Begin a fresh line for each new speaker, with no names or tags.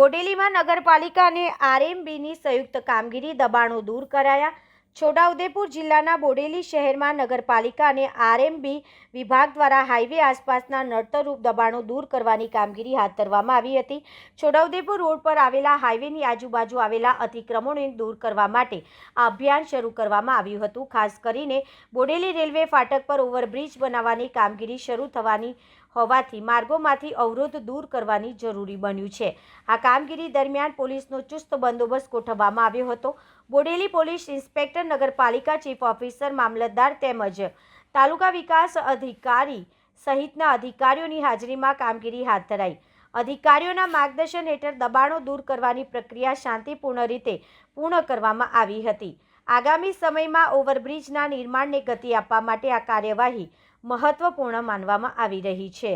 બોડેલીમાં નગરપાલિકા અને આરએમબીની સંયુક્ત કામગીરી દબાણો દૂર કરાયા। છોટાઉદેપુર જિલ્લાના બોડેલી શહેરમાં નગરપાલિકા અને આરએમબી વિભાગ દ્વારા હાઈવે આસપાસના નડતરરૂપ દબાણો દૂર કરવાની કામગીરી હાથ ધરવામાં આવી હતી। છોટાઉદેપુર રોડ પર આવેલા હાઈવેની આજુબાજુ આવેલા અતિક્રમણોને દૂર કરવા માટે આ અભિયાન શરૂ કરવામાં આવ્યું હતું। ખાસ કરીને બોડેલી રેલવે ફાટક પર ઓવરબ્રિજ બનાવવાની કામગીરી શરૂ થવાની હોવાથી માર્ગોમાંથી અવરોધ દૂર કરવાની જરૂરી બન્યું છે। આ કામગીરી દરમિયાન પોલીસનો ચુસ્ત બંદોબસ્ત ગોઠવવામાં આવ્યો હતો। બોડેલી પોલીસ ઇન્સ્પેક્ટર, નગરપાલિકા ચીફ ઓફિસર, મામલતદાર તેમજ તાલુકા વિકાસ અધિકારી સહિતના અધિકારીઓની હાજરીમાં કામગીરી હાથ ધરાઈ। અધિકારીઓના માર્ગદર્શન હેઠળ દબાણો દૂર કરવાની પ્રક્રિયા શાંતિપૂર્ણ રીતે પૂર્ણ કરવામાં આવી હતી। આગામી સમયમાં ઓવરબ્રિજના નિર્માણને ગતિ આપવા માટે આ કાર્યવાહી મહત્વપૂર્ણ માનવામાં આવી રહી છે।